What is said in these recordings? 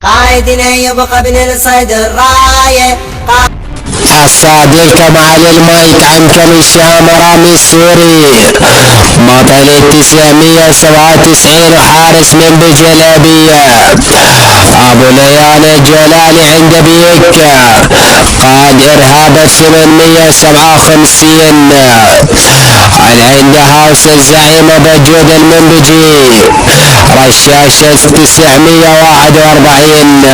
قائدنا يبقى بن الصيد الراية. الصادق على المايك عنكم الشام رامي السوري بطل 997 وحارس من بجلابية ابو ليالي الجولاني عند بيكا قاد ارهاب 857 عند هاوس الزعيم بجود المنبجي رشاشة 941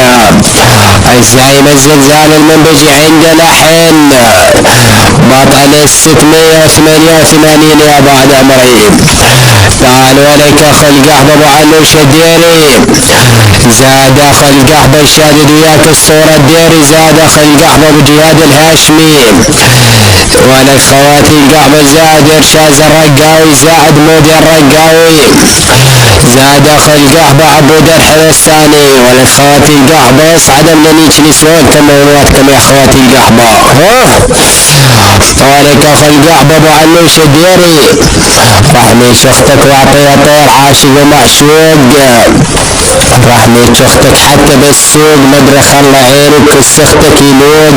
الزعيم الزلزال المنبجي عندنا حين بطل 688 يا بعد عمري. تعال ولك اخو القحبة ابو علوش الديري زاد اخو القحبة الشادد وياك الصورة الديري زاد اخو القحبة ابو جهاد الهاشمي ولك خواتي القحبة زاد ارشاز الرقاوي زاد مودي الرقاوي زاد اخو القحبة عبود الحرساني ولك خواتي القحبة اصعد من نيك نسوانكم وواتكم يا خواتي القحبة ولك اخو القحبة ابو علوش الديري رحمي شختك واعطيها طير عاشق ومعشوق رحمي شختك حتى بالسوق مدري خلى عينك كسختك يلوق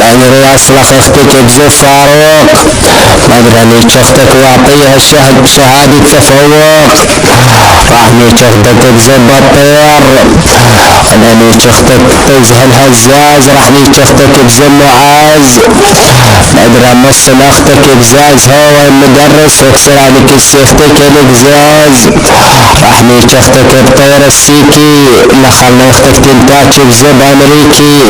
مدري اصلخ اختك بزف فاروق مدري اني شختك واعطيها شهادة تفوق رحمي شختك بزب الطير اني شختك تزهل هزاز رحمي شختك بزم معاز مدري مص اختك بزاز هو المدرس واكسر عليك السيختك القزاز رحمي شختك بطير السيكي لخلنا اختك تنتاج بزب امريكي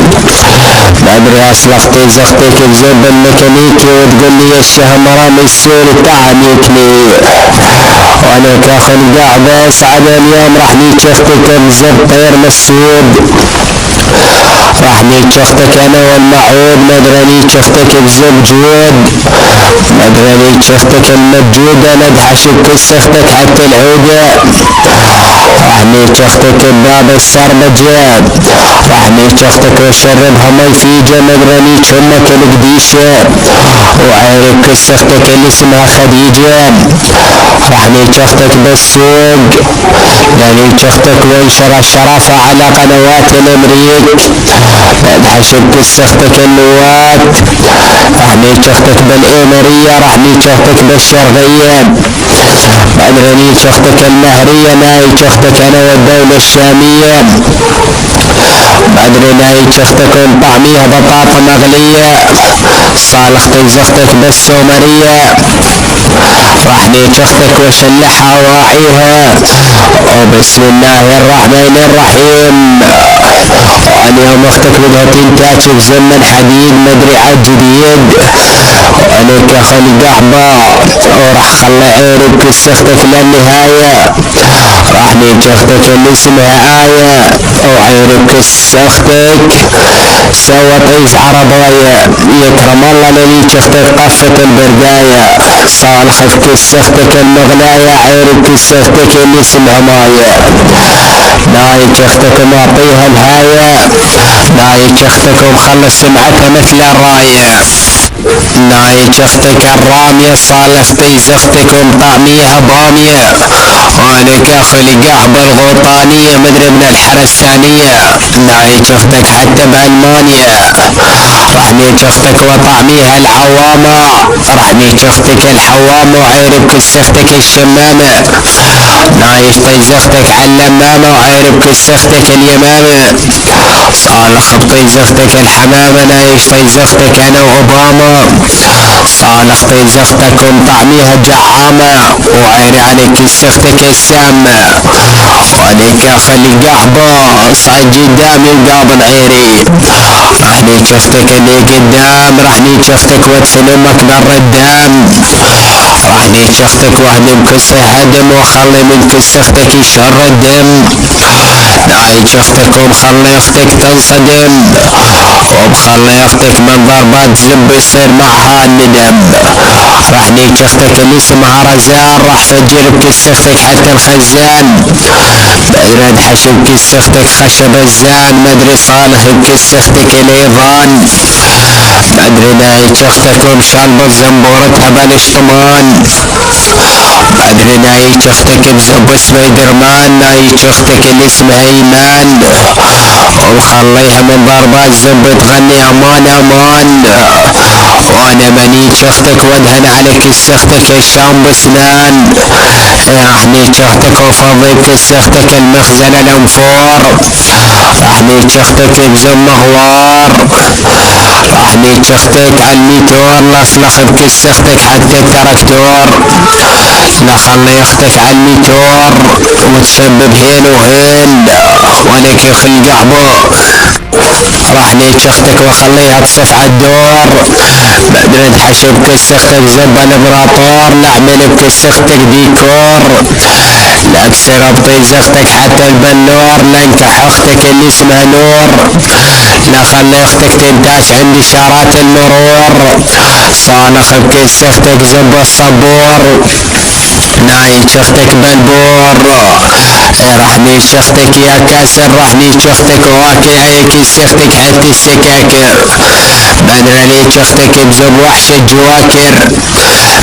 مدري اصلختي زختك بزب الميكانيكي وتقول لي الشهم رامي السوري تعنيكني وانا كاخن قاعدة اسعد اليوم رحمي شختك بزب طير مسود رحمي شختك انا والمعود مدراني شختك بزب جود مدراني شختك المجود انا ادحشك سختك حتى العودة رحمي شختك بباب السربجة رحمي شختك وشربها مي فيجة مدراني شمك القديشة وعيرك سختك اللي اسمها خديجة رحمي شختك بالسوق يعني شختك وانشر الشرافة على قنوات الامريك ادحشك سختك النوات رحمي شختك بالامرية رحمي شختك بالشرقية مدراني شختك المهرية ناي شختك انا والدولة الشامية مدري ناي شختك طعميها بطاطا مغلية صالختك زختك بالسومرية رحمي شختك وشلحها واعيها وبسم الله الرحمن الرحيم وان يوم اختك بدها تنتاج بزمن حديد مدري عالجديد وانا كاخو القحبة وراح خلى عيرك سختك للنهاية رحمي شختك اللي اسمها آية وعيرك سختك سوى طيز عرباية يكرم الله لني شختك قفة البرداية صالحك سختك المغلاية عيرك سختك اللي اسمها ماية ناي شختك معطيها الهاية ناي شختك ومخلص سمعتها مثل الراية ناي شختك الرامية صالحتي زختك ومطعميها بامية وانا كاخو القحبة الغوطانية مدري من الحرسانية ناي شختك حتى بألمانيا رحمي شختك وطعميها العوامة رحمي شختك الحوامة وعيرك سختك الشمامة نايش طيزختك علمامة وعيرك سختك اليمامة صالح طيزختك الحمامة نايش طيزختك انا وأوباما صالح طيزختك ومطعميها جعامة وعيري عليك سختك السامة وعليك اخو القحبة صعد قدامي وقابل عيري رحني شختك اللي قدام رحني شختك وادفن امك بر الدم رحني شختك واهدم كسر هدم وخلي من كسختك يشر الدم ناي شختك ومخلي اختك تنصدم وبخلي اختك من ضربات زب يصير معها الندم رحني شختك اللي اسمها رزان راح فجر بكسختك حتى الخزان مدري ادحشم كسختك خشب الزان مدري صالح بكسختك الايضان مدري ناي شختك ومشال بالزنبورتها بالاشطمان مدري ناي شختك بزب سبايدرمان ناي شختك اللي اسمها ايمان خليها من ضربات زب تغني امان امان. وانا بنيت اختك وادهن على كس اختك الشام بسنان. راح نيت اختك وفضي بكس اختك المخزن الانفور. راح نيت اختك بزم غوار. راح نيت اختك على الميتور لاصلخ بكس اختك حتى التراكتور. لا خلي اختك على الميتور وتسبب هين وهين ولك يخل قعبه. راح نيت اختك وخليها تصف عالدور. بعدين تحشب كس اختك زب الامبراطور. نعمل بكس اختك ديكور. لا اكسر بطيز اختك حتى البنور. لانكح اختك اللي اسمها نور. لا خلي اختك تنتاش عند اشارات المرور. صالخ بكس اختك زب الصبور. نايش اختك بالبور. راح نيش اختك يا كاسر. راح نيش اختك واكل على كيس اختك حتى السكاكر. بدر نيش اختك بزب وحش الجواكر.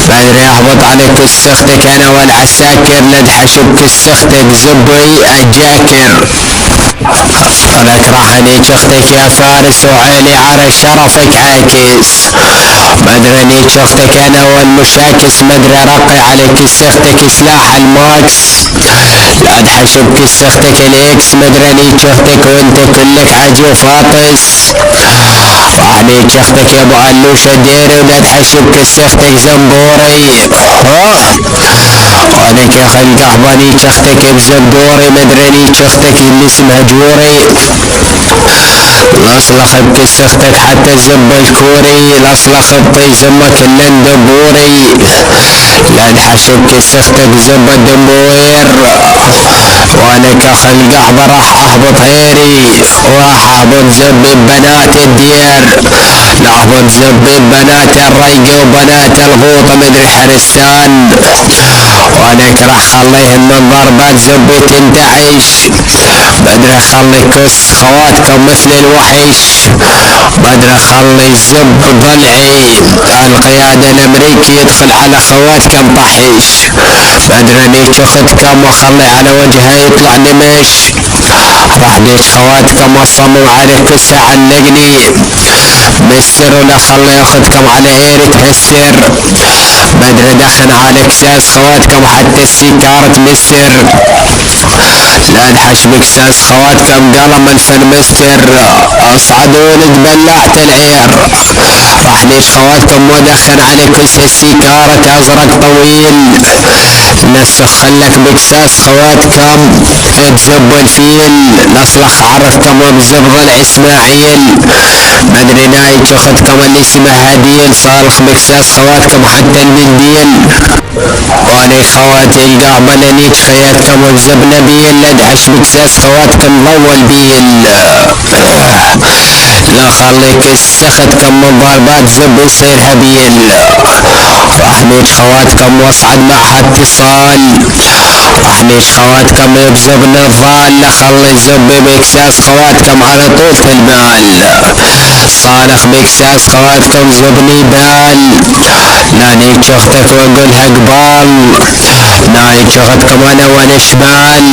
بدر يهبط على كس اختك انا والعساكر. ندحش بكس اختك زبي اجاكر. ولك راح نيش اختك يا فارس وعيني على شرفك عاكس. بدر نيش اختك انا والمشاكس. مدري رقي على كس اختك سلاح الماكس. لا ادحش بكس اختك الاكس. مدري نيش اختك وانت كلك عجي وفاطس. راح نيش اختك يا ابو علوشة ديري. ولا ادحش بكس اختك زنبوري. ولك يا خلق احبا نيش اختك بزبدوري. مدري نيش اختك اللي اسمها جوري. لاصلخ بكس اختك حتى الزب الكوري. لاصلخ بطي زمك اللندبوري. لا ادحش بكس اختك زب الدمبوير. وانا كخلق احبا راح اهبط غيري. وراح اهبط زب بنات الدير. لا اهبط زب بنات الريقة وبنات الغوطة مدري حرسان. وانا راح خليهم من ضربات زب تنتعش. بدري خلي كس خواتكم مثل الوحش. بدري خلي الزب ضلعي القيادة الامريكي يدخل على خواتكم طحش. بدري نيش اختكم وخلي على وجهها يطلع نمش. راح نيش خواتكم وصمم على كس علقني مستر. ولا خلي اختكم على اير تهسر. بدري دخن على كساس خواتكم حتى السيكارة مستر. لا ادحش بكساس خواتكم قلم الفن مستر. اصعد ولد بلعت العير. راح نيش خواتكم ودخن على كس السيكارة ازرق طويل. نسخ خلك بكساس خواتكم تزب الفيل. نصلخ عرفكم وبزب ضلع اسماعيل. مدري نايش اختكم اللي اسمها هديل. صالخ بكساس خواتكم حتى المنديل. وانا خواتي القعبة لنيت خياتكم وبزب نبيل. ندحش بكساس خواتكم ضو البيل. لا خليك السختكم من ضربات زب يصير هبيل. راح نيش خواتكم واصعد معها اتصال. راح نيش خواتكم بزب نضال. لا خلي الزب بكساس خواتكم على طول البال. صالح بكساس خواتكم زبني بال. لا نيش اختك واقولها قبال. نايش اختكم انا وانا شمال.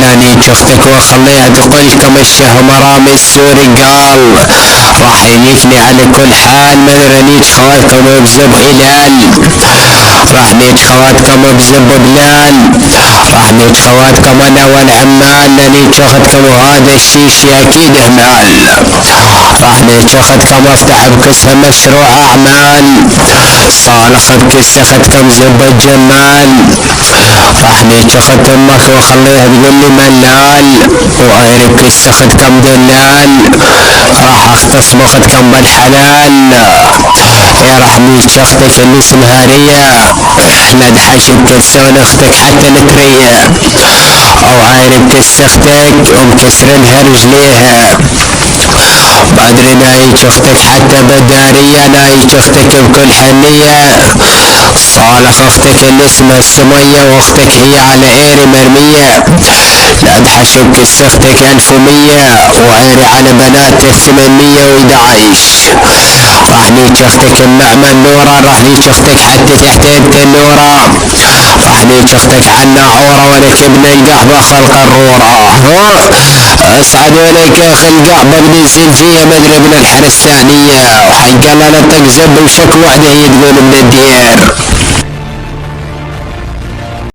لا نيش اختك واخليها تقولكم الشهمرامي السوري قال. راح يجيكني على كل حال. مدري نيش خواتكم بزب هلال. راح نيش خواتكم بزب بلال. راح نيش خواتكم انا والعمال. لا نيش اختكم وهذا الشيشي اكيد همال. راح نيش اختكم افتح بكسها مشروع اعمال. صالح بكس اختكم زب الجمال. راح نيش اخت امك وخليها تقول لي ملال. وغير بكس اختكم دلال. راح اختص باختكم بالحلال. يا راح نيش اختك اللي اسمها ريا. لا ادحش بكسون اختك حتى التريا. او عاير بكس اختك ومكسرنها رجليها. بدري نايش اختك حتى بدارية. نايش اختك بكل حنية. صالح اختك اللي اسمها السمية. واختك هي على عيري مرمية. لا ادحش بكس اختك 1100. وعيري على بنات 811. راح ليك اختك النعمة النورة، راح ليك اختك حتى تحتين تنورة، راح ليك اختك عنا عورة ولك ابن القحبة خلق الرورة. اسعد ولك يا اخي القحبة ابن الزنجية بدر ابن الحرسانية، وحق الله نطق زب وشك وحده هي تقول من الدير.